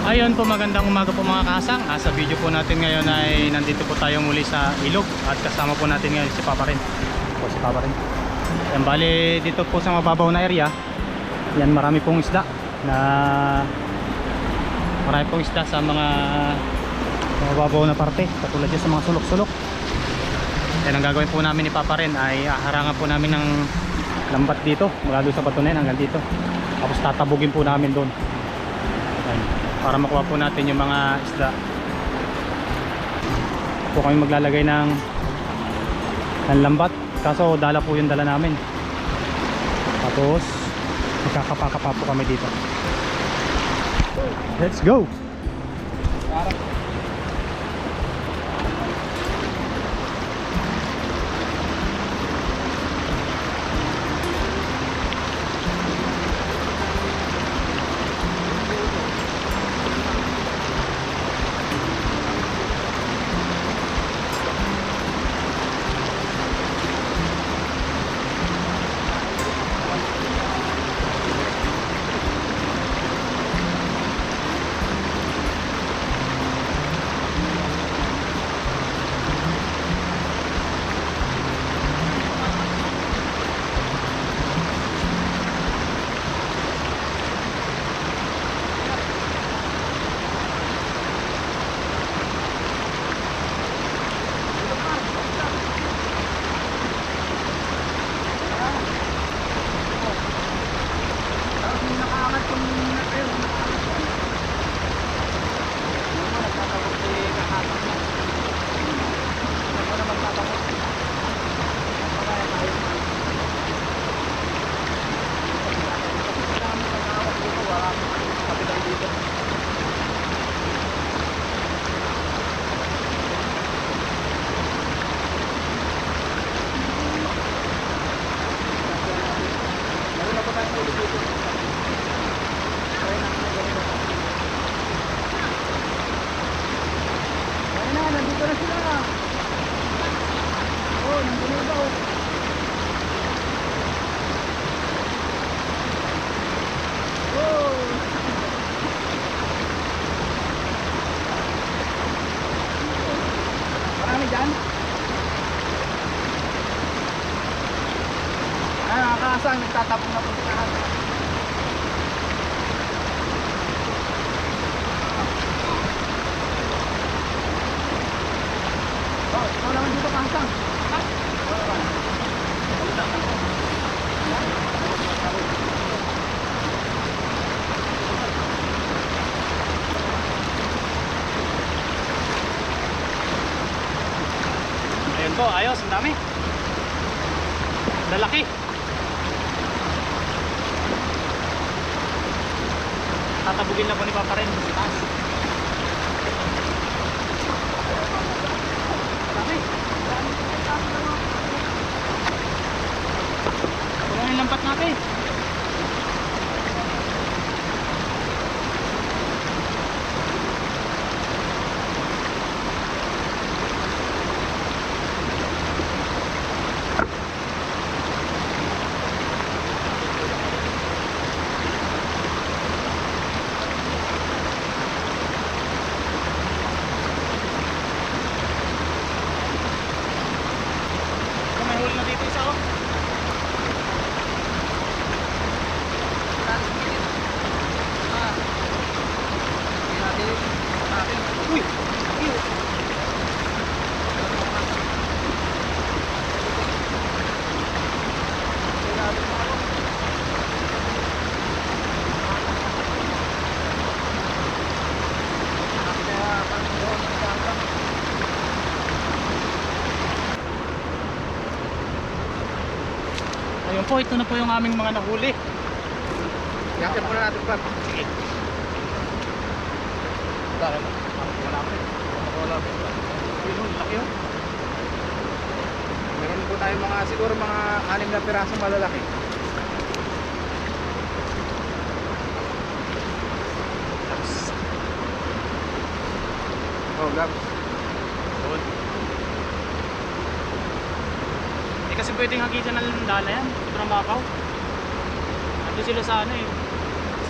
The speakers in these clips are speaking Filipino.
Ayun po, magandang umaga po mga kasang. Sa video po natin ngayon ay nandito po tayo muli sa ilog at kasama po natin ngayon si Papa rin. Si Papa rin. Yan, bali dito po sa mababaw na area. Yan, marami pong isda sa mga mababaw na parte, katulad dyan sa mga sulok-sulok. Yan, ang gagawin po namin ni Papa rin ay harangan po namin ng lambat dito mula doon sa bato na yan hanggang dito. Tapos tatabugin po namin doon. Yan, para makuha po natin yung mga isda. Po kami maglalagay ng lambat, kaso dala po yung dala namin. Tapos magkakapakapa po kami dito. Let's go! Nakakasang nagtatapong na po sa lahat. Ikaw naman dito kasang. Ayun po, ayos, ang dami. Lalaki. Tatabugin na po ni Papa rin sa taas. Ito yung lampat natin. Ayun po, ito na po yung aming mga nahuli. Yakin muna natin pa. Sige. Wala po. Laki yun. Meron po tayo mga siguro mga 6 na pirasong malalaki. Oh, Gab. Good. Kasi pwedeng hagitan ng dala yan, sobrang makaw. Ando sila sa ano eh,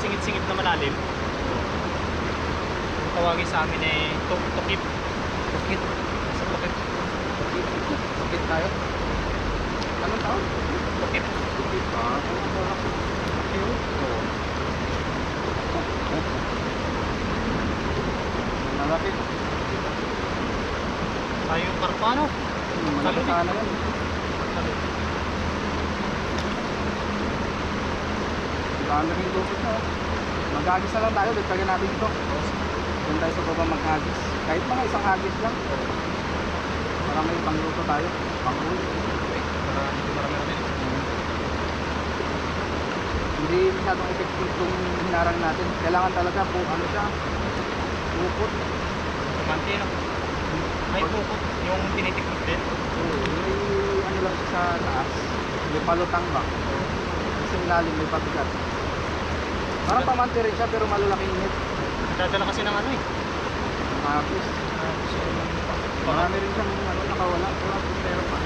singit-singit na malalim. tawagin sa amin ay tukip. Tukit. Sa tukip. Tukit. Tukit tayo. Anong tawag? Tukip. Tukit. Malaki. Tayo yung karpano. Malaki sana yan. Dami rin lupit na. Mag-agis na lang tayo. Dagdagan natin ito. Doon tayo sa baba mag-agis. Kahit mga isang agis lang. Para may pangluto tayo. Pang-uwi. Para hindi marami-rami. Hindi masyadong effective itong hinarang natin. Kailangan talaga po ano siya. Bukod. Kumante no? Ay bukot. Yung tinitikot din. May ano lang siya sa taas. May palutang ba? Kasi ilalim may pabigat. Parang pamante rin siya pero malalaking init. Dadala kasi ng ano eh. Tapos marami rin siyang ano, nakawala. Wala pero pa.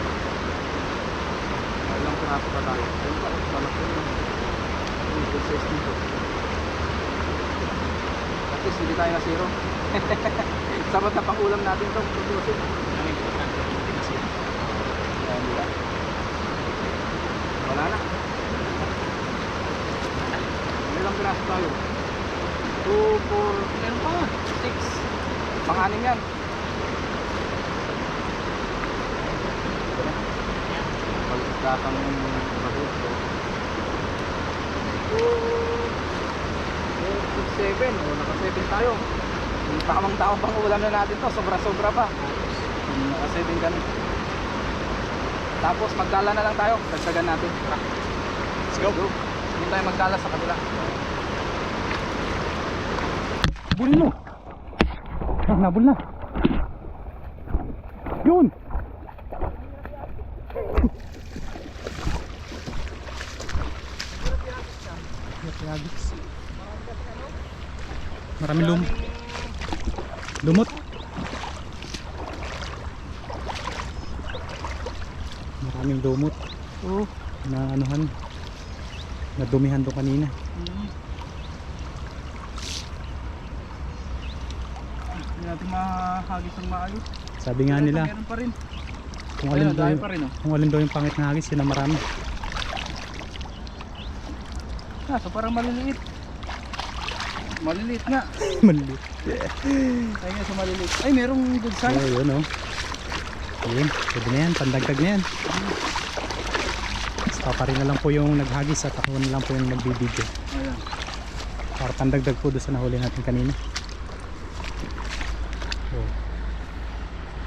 Ilang piraso pa tayo. Ayun pa. Balak ko yun. Yung process dito. At least hindi tayo na zero. Sabat na pang-ulam natin ito. Tutusin. Ang importante hindi na sila. Kaya nila. Wala na. Ilang piraso tayo? 2, 4, meron pa nga. 6. Pang-anim yan. Pagkakang bagay. 2, 6, 7. O, naka-7 tayo. Yung tamang-tao pang ulam na natin to. Sobra-sobra pa. Naka-7 kami. Tapos magdala na lang tayo. Dagdagan natin. Let's go. Hindi tayo magdala sa kabila. Bulin mo. Ah, nabul na. Yun. Maraming lumot. Maraming lumot. Oo. Na anuhan. Nadumihan doon kanina. Hindi natin mahagis ng maayos. Sabi nga nila, Meron pa rin. kung alin Ayun, daw dahil yung, pa rin, oh. kung alin daw yung pangit na hagis, yun ang marami. So parang maliliit. Maliliit nga. Maliit. Ay nga sa maliliit. Ay merong good size. Oh, yun oh. Yun, pwede na yan, pandagdag na yan. Papa rin na lang po yung naghagis at ako na lang po yung nagbibideo. Ayan. Para pandagdag po doon sa nahuli natin kanina. Oh.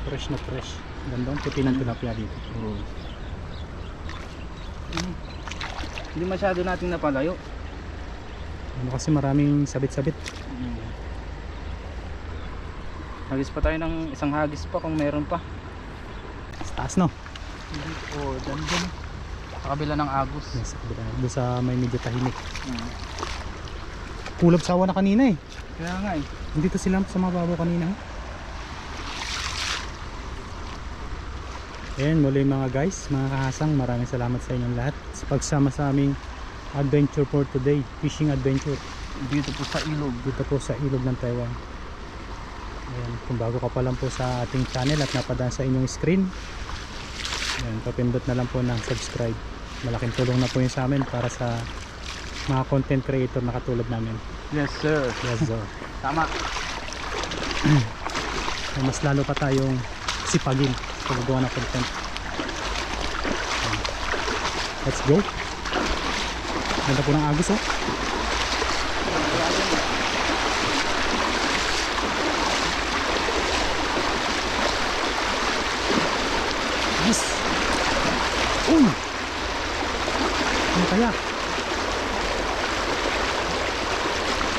Fresh na fresh. Ganda ang puti ng tilapia dito. Oh. Hindi masyado nating napalayo. Ano kasi maraming sabit-sabit. Hagis pa tayo ng isang hagis pa kung meron pa. Sa taas no? Oh, dyan. Sa kabila ng agos. Yes, doon sa may medyo tahimik. Kulab sawa na kanina eh. Kaya nga eh. Dito sila sa mababaw kanina. Ayan, muli mga guys, mga kahasang, maraming salamat sa inyong lahat sa pagsama sa aming adventure for today, fishing adventure Dito po sa ilog. dito po sa ilog ng Taiwan. Ayan, kung bago ka pa lang po sa ating channel at napadaan sa inyong screen, ayan, papindot na lang po ng subscribe. Malaking tulong na po yun sa amin para sa mga content creator na katulad namin. Yes sir. Yes sir. Tama. Mas lalo pa tayong sipagin sa paggawa ng content. Ayan. Let's go. Ganda po ng agos oh. Yes. Uy. Ano kaya?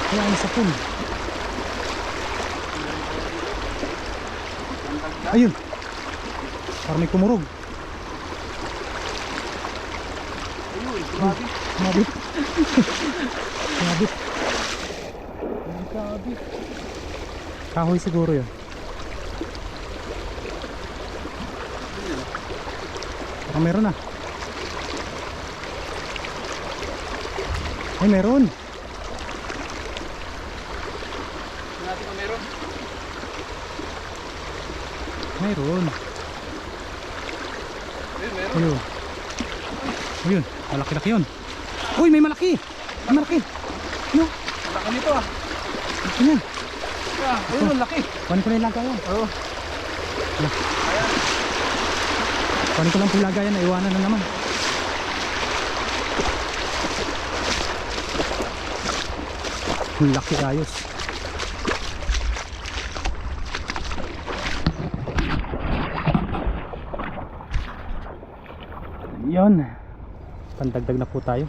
Kaya ang sapon. Ayun. Parang may kumurog. Ayun, grabe. Mabit. Mabit. Grabe. Kahoy siguro yun. Parang meron na. Ay meron. natin kung meron. Mayroon. Meron. Ayun. Ayun, malaki-laki yun. Uy, may malaki. May malaki. Ayun, Laki nito ah. laki niya. Ayun, ang laki. Kunin ko na yung lagayan. Oo. Kunin ko lang po yung lagayan, naiwanan na naman. Ang laki ayos. Yun. Pandagdag na po tayo.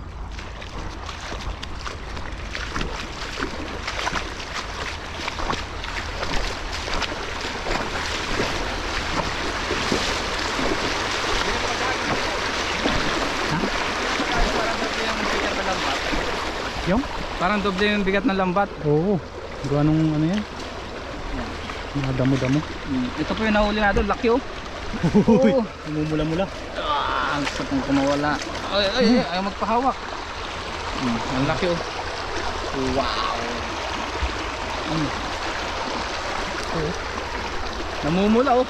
Yung? Parang doble yung bigat ng lambat. Oo. Gawa nung ano yan? Mga damo-damo. Ito po yung nahuli natin. Laki oh. Uy, Oo. namumula-mula. Ang sapong kumawala. Ay, ayaw magpahawak. Ang laki oh. Wow. Namumula oh.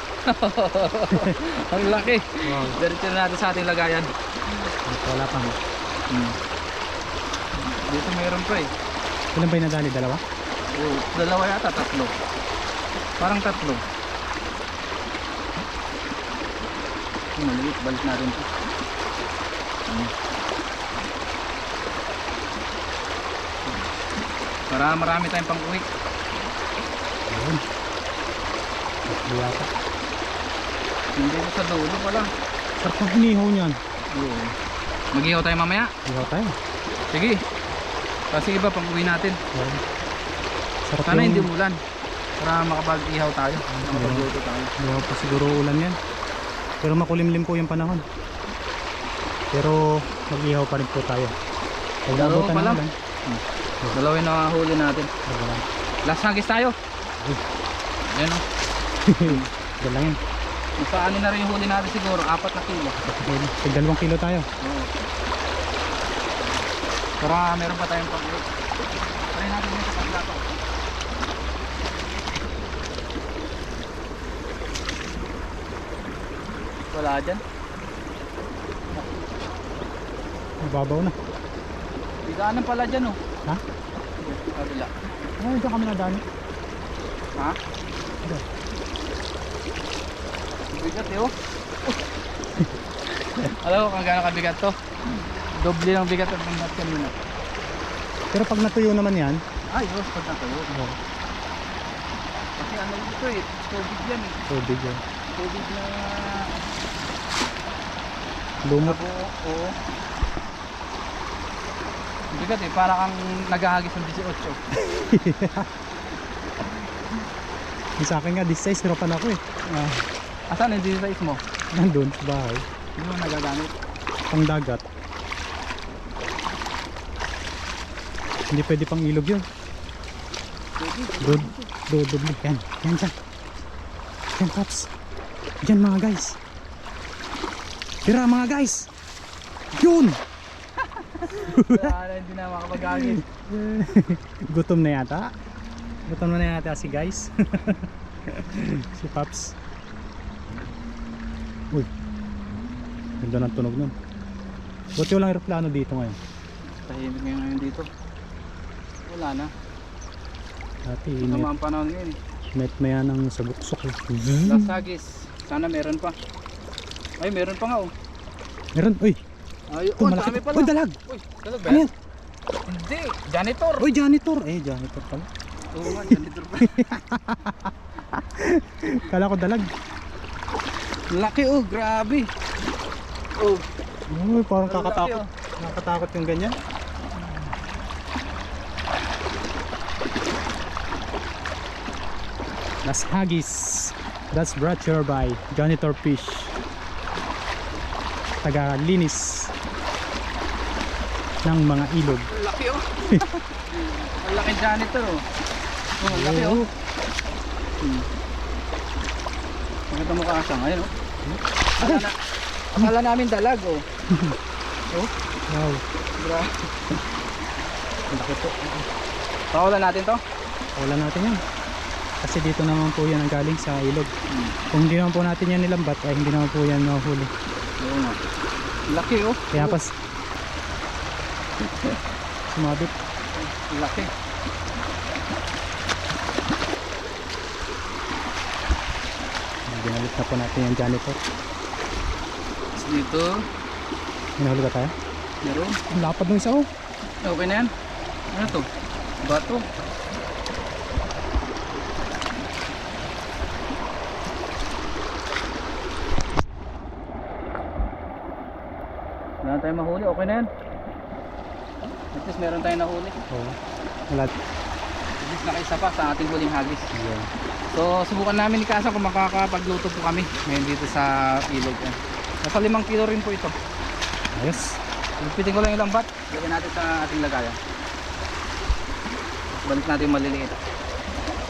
Ang laki. Wow. Diretso na natin sa ating lagayan. Wala pang. Dito mayroon pa eh. Ilan ba yung nadali? Dalawa? Oh, dalawa yata, tatlo. Parang tatlo. Maliit, balik natin ito. Para marami tayong pang-uwi. Ayun. Yata. Hindi ko sa dulo pala. Sarap ng hinihaw niyan. Oo. Mag-ihaw tayo mamaya. Ihaw tayo. Sige. Kasi iba pang-uwi natin. Ayun. Sarap Sana yung... hindi umulan. Para makapag-ihaw tayo. Makapag-luto tayo. Ihaw pa siguro ulan yan. Pero makulimlim po yung panahon. Pero mag-ihaw pa rin po tayo. Pag Dalawa naabutan pa ng lang. ulan. Dalawa yung nakahuli natin. Dalawa. Last hagis tayo. Ayan o. Diyan lang yan. Nasa ano na rin yung huli natin siguro. 4 na kilo. Tig 2 kilo tayo. Oo. Para meron pa tayong pag-uwi. Try natin yung sa paglato. Wala dyan. Mababaw na. Bigaanan pala dyan oh. Ha? Kabila. Ay, dyan kami nadali. Ha? Dyan. Bigat eh oh. Alam mo kung gaano kabigat to? Doble ng bigat ng panggat kanina. Pero pag natuyo naman yan, Ayos, pag natayo. Kasi ano dito eh, tubig yan eh. tubig yan. Tubig na Lumot. nabuo. Oo. Bigat eh, para kang naghahagis ng 18. Yung sa akin nga, this size, hirapan ako eh. Asan yung size mo? Nandun sa bahay. Hindi mo nagagamit. Pang dagat. Hindi pwede pang ilog yun. Doble. Yan. Yan dyan. Yan, Pops. Yan mga guys. Tira mga guys. Yun! Wala, hindi na makapag-agis. Gutom na yata. Gutom na yata si guys. Si Pops. Uy. Ganda ng tunog nun. Buti walang aeroplano dito ngayon. Tahimik ngayon dito. Wala na. Dati Tama ang panahon ngayon. net maya ng saguksok. Last hagis. Sana meron pa. Ay, meron pa nga oh. Meron. Uy. Ay, Ito, malaki. dami pala. Uy, dalag. Uy, dalag ba Ano yan? yan? Hindi, janitor. Uy, janitor. Janitor pala. Oo nga, janitor pa. Kala ko dalag. Laki oh, grabe. Oh, Uy, parang Ang laki, kakatakot. oh. Nakakatakot yung ganyan. Las Hagis. That's brought to you by Janitor Fish. Taga-linis ng mga ilog. ang laki oh. Ang laki janitor oh. Oh, ang laki oh. Maganda mukha siya ngayon oh. Akala namin dalag oh. Oh, Wow. grabe. Ang laki po. Pakulan natin to. Wala natin yan. Kasi dito naman po yan ang galing sa ilog. Kung hindi naman po natin yan nilambat ay hindi naman po yan mahuli. Oo nga. Laki oh. Kaya pas sumabit. Laki. Ginalit na po natin yung janitor. Tapos dito, Hinahuli ka tayo? meron. Ang lapad ng isa oh. Okay na yan. Ano to? Bato. Wala na tayong mahuli. Okay na yan. At least meron tayong nahuli. Oo. Wala. At least nakaisa pa sa ating huling hagis. Yeah. So subukan namin ni Kasa kung makakapagluto po kami ngayon dito sa ilog. Nasa 5 kilo rin po ito. Ayos. Pipitin ko lang yung lambat. Lagyan natin sa ating lagayan. Balik natin yung maliliit.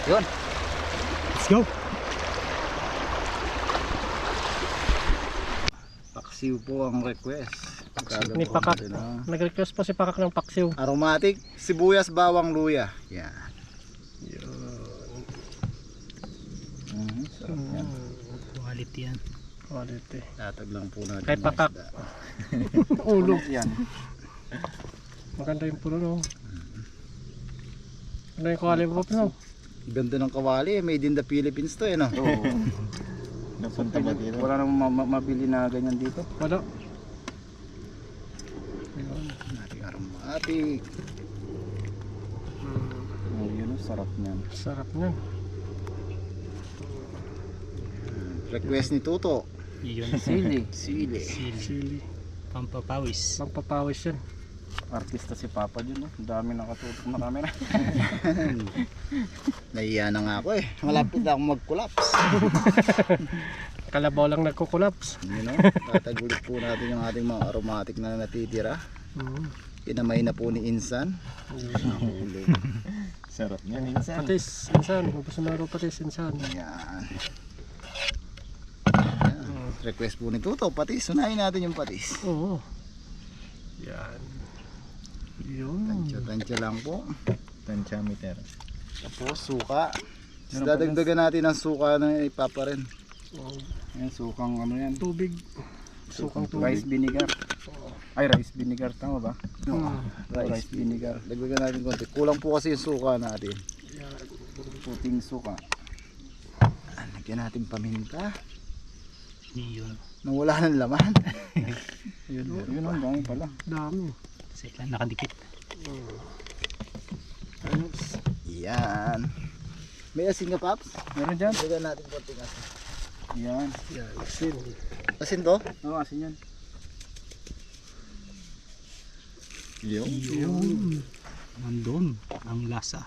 Yun. Let's go. Paksiw po ang request. Ni Pakak. Nag-request pa si Pakak ng paksiw. Aromatic, sibuyas, bawang, luya. Yan. Sarap yan. Quality yan. Quality. Tatag lang po natin. Kay ng Pakak. isda. Ulo. Yan. Maganda yung puno no. Ano yung kawali mo no? Ganda ng kawali. Made in the Philippines to eh no? Oo. Napunta ba dito? Wala namang mabili na ganyan dito. Wala. Ating aromatic. Oh, yun, sarap niyan. Sarap niyan. Request ni Tuto. Yun. Sili. Sili. Sili. Pampapawis. Pampapawis yan. Artista si Papa dyan, no? Ang dami nakatutok na camera. Nahiya na nga ako eh. Malapit na akong mag-collapse. Kalabaw lang nagko-collapse. You know? Tatagulit po natin yung ating mga aromatic na natitira. Kinamay na po ni Insan. Nahulog. Sarap niyan, Insan. Patis. Insan. Mapasumaro patis. Insan. Yan. Request po ni Tuto, patis. Unahin natin yung patis. Oo. Yan. Yun. Tansya lang po. Tansyameter. Tapos suka. Meron pa Dadagdagan natin ang suka na ipapa rin. Oh, Yan, sukang ano yan. tubig. Sukang Rice tubig. vinegar. Ay, rice vinegar. Tama ba? Rice. Rice vinegar. Dagdagan natin konti. Kulang po kasi yung suka natin. Puting suka. Lagyan natin paminta. Yun. Nawala ng laman. Yun ang dami pala. Dami. Kasi lang nakadikit. Yan. May asin ka, Paps? Meron dyan? Dagdagan natin konting asin. Yan. Yan. Asin. Asin to? Oo, asin yan. Yun. Nandun. Ang lasa.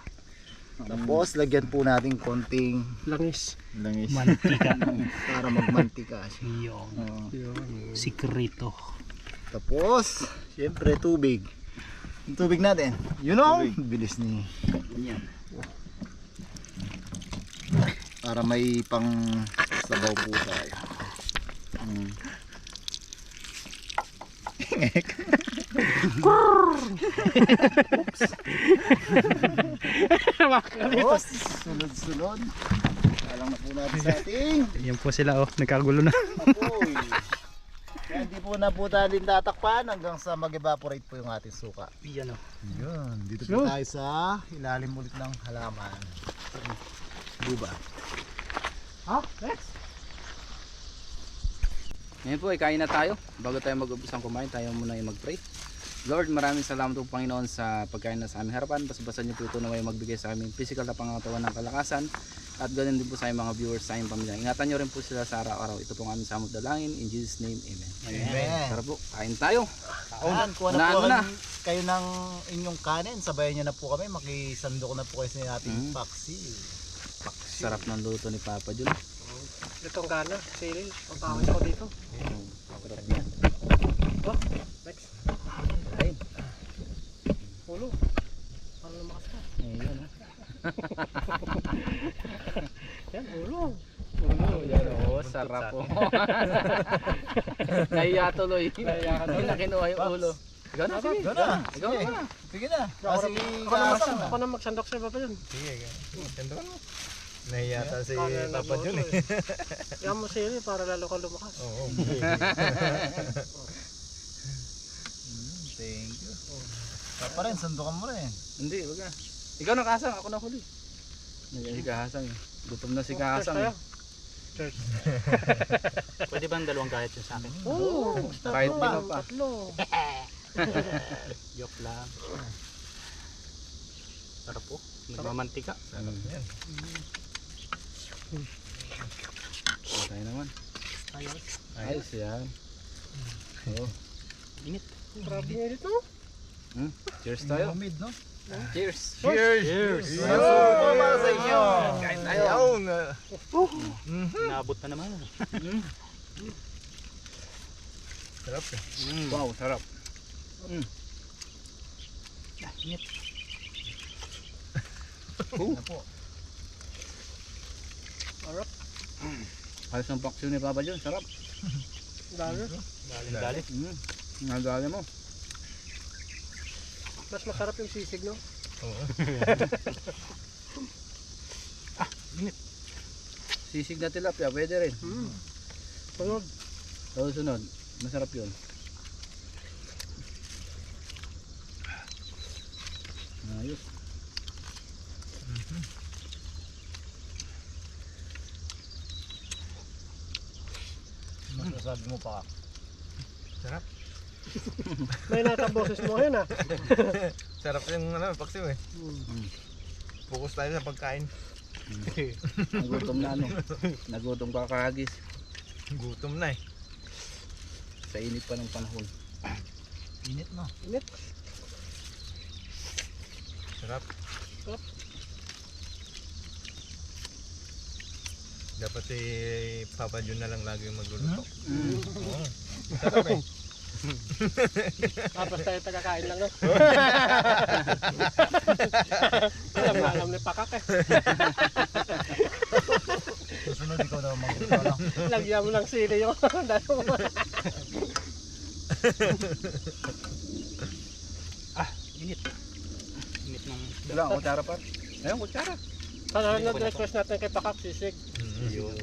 Tapos lagyan po natin konting Langis. langis Mantika. para magmantika siya. Yun. Oo. Sikrito. Tapos, syempre tubig. Yung tubig natin. You know, bilis ni. Yan. Para may pang sabaw po tayo. Tapos, sunod-sunod. Alang na po natin sa ating Yan po sila oh. Nagkagulo na. apoy. Kaya hindi po na po tayo tatakpan hanggang sa mag-evaporate po yung ating suka. Yan oh. Yun, dito po tayo sa ilalim ulit ng halaman. Diba? Ah, next. Ngayon po, kain na tayo. Bago tayo mag-ubusang kumain, tayo muna yung mag-pray. Lord, maraming salamat po Panginoon sa pagkain na sa aming harapan. Basta niyo po ito na may magbigay sa aming physical na pangatawan ng kalakasan. At ganoon din po sa aming mga viewers, sa aming pamilya. Ingatan niyo rin po sila sa araw-araw. Ito po ang aming samot dalangin. In Jesus' name, Amen. Amen. Tara po, kain tayo. Kaon, kuha na Unahan po mo na. kayo ng inyong kanin. Sabayan nyo na po kami. Makisandok na po kayo sa ating paksi. Sarap ng luto ni Papa Jun. Itong gana. Sili. Pampawis ako dito. Sarap yan. Oh, next. Kain. Ulo. Para lumakas ka. Ayan, ha? Yan, ulo. Yan, oh, sarap po. Nahiya tuloy. Hindi na kinuha yung ulo. Ikaw na, sige. Ikaw na. Ikaw na. Sige na. Kasi Ako na magsandok siya pa yun. Sige. Nahiyata si Papa Jun eh. Kaya mo sili para lalo ka lumakas. Oo. Thank you. Pa rin, sandukan mo rin. Hindi, wag na. Ikaw na kasang, ako na huli. Si Kahasang eh. Gutom na si Kahasang eh. Cheers. Pwede ba ang dalawang gayat yun sa akin? Oo. Kahit di mo pa. Tatlo. Joke lang. Sarap po. Nagmamantika. Sarap yan. Tayo naman. Ayos. Ayos yan. Oh. Init. Grabe nga dito. Cheers tayo. Mid, no? Cheers. Cheers! Suko para sa inyo. Kain tayo. Ayaw. Naabot na naman. Sarap eh. Wow, sarap. Init. Sarap. Halos ng paksyon ni Papa John, sarap. Dali. Dali. Nagali mo. Mas masarap yung sisig, no? Oo. Sisig na tilapia, pwede rin. Sunod. Sunod, masarap yun. Ayos. Masasabi mo pa. Sarap. May nata boses mo ngayon, ah. Sarap yung paksiw eh. Focus tayo sa pagkain. Nagutom na ano. Nagutom ka kahagis. Gutom na eh. Sa init pa ng panahon. Init, no? Init. Sarap. Sarap. Dapat si Papa Jun na lang lagi yung magluluto. Oo. Sarap eh. Tapos tayo tagakain lang, no? Alam na alam ni Pakak eh. Susunod ikaw daw mag-ano. Lagyan mo ng sili yung dalo. Init. Init ng... Wala, kutsara pa. Ayun, kutsara. Sana na-request natin kay Pakak, sisig. Yun.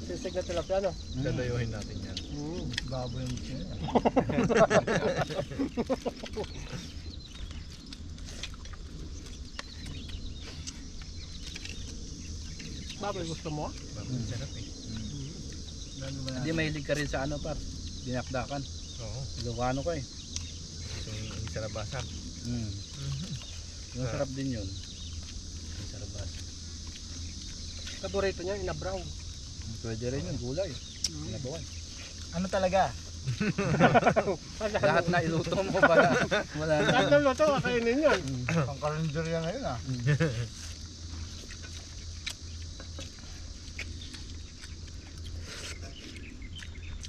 Sisig na tilapia, no? Dadayuhin natin yan. Baboy yung siya. Baboy, gusto mo? Sarap eh. Hindi mahilig ka rin sa ano par. Dinakdakan. Oo. Ilocano ka eh. Yung sarabasa. Yung sarap din yun. Yung sarabas. Paborito niya, ina-brown. Pwede rin yun, gulay. Pinabawan. Ano talaga? Lahat na iluto mo para wala na. Lahat ng luto, kakainin yun. Ang kalendarya ngayon, ah.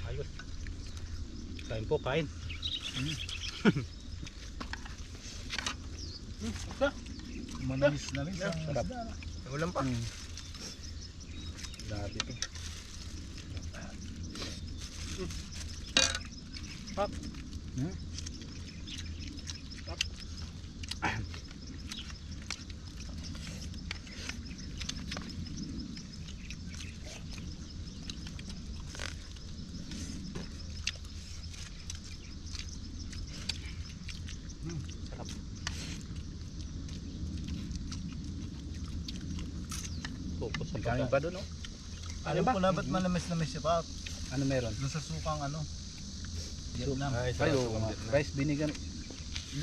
Ayos. Kain po, kain. Manalis na rin sa Sarap. isda. Ulam pa. Grabe to. Hap. Sarap. Focus sa Kanin pagkain. pa doon, no? Alam ko na ba't malamis-lamis si Pap? Ano meron? Doon sa sukang ano? Vietnam. Ay, Ay, sarap oo. sa Vietnam. Rice vinegar.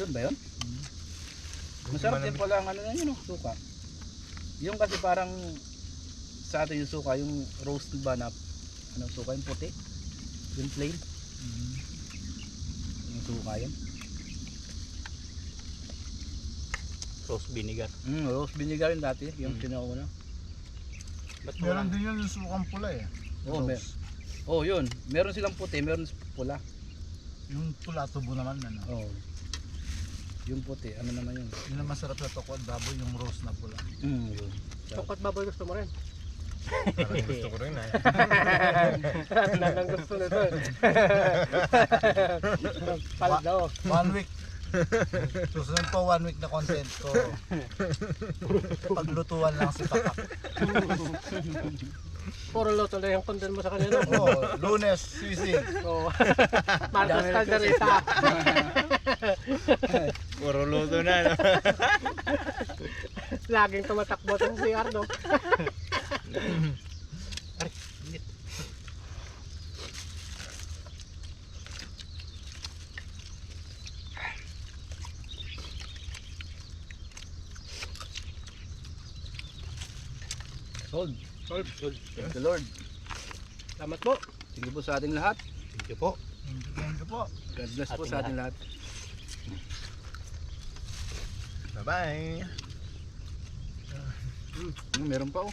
Doon ba yun? Masarap din pala ang ano na yun, no? Suka. Yung kasi parang sa atin yung suka, yung roast ba na ano suka, yung puti. Yung plain. Yung suka yun. Rose vinegar. Roast vinegar yun dati, yung sinawa mo na. Ba't Meron din yun yung sukang pula eh. Oo, Rose. yun. Meron silang puti, meron pula. Yung pula tubo naman ano. Oo. Yung puti, ano naman yun? Yun ang masarap sa tokod baboy, yung rose na pula. Yun. Tungkot baboy gusto mo rin. Parang gusto ko rin eh. Ang gusto nito eh. Paldo. 1 week. Susunod po 1 week na content ko. Paglutuan lang si Pakak. Puro loto na yung content mo sa kanya, no? Oh, Lunes, sisig. Oo. Marcos Caldereta. Puro luto na, no? Laging tumatakbo sa CR, no? Sold. Sold. Thank the Lord. Salamat po. Sige po sa ating lahat. Thank you po. Thank you po. God bless po Ating sa ating lahat. Bye-bye. Meron pa oh.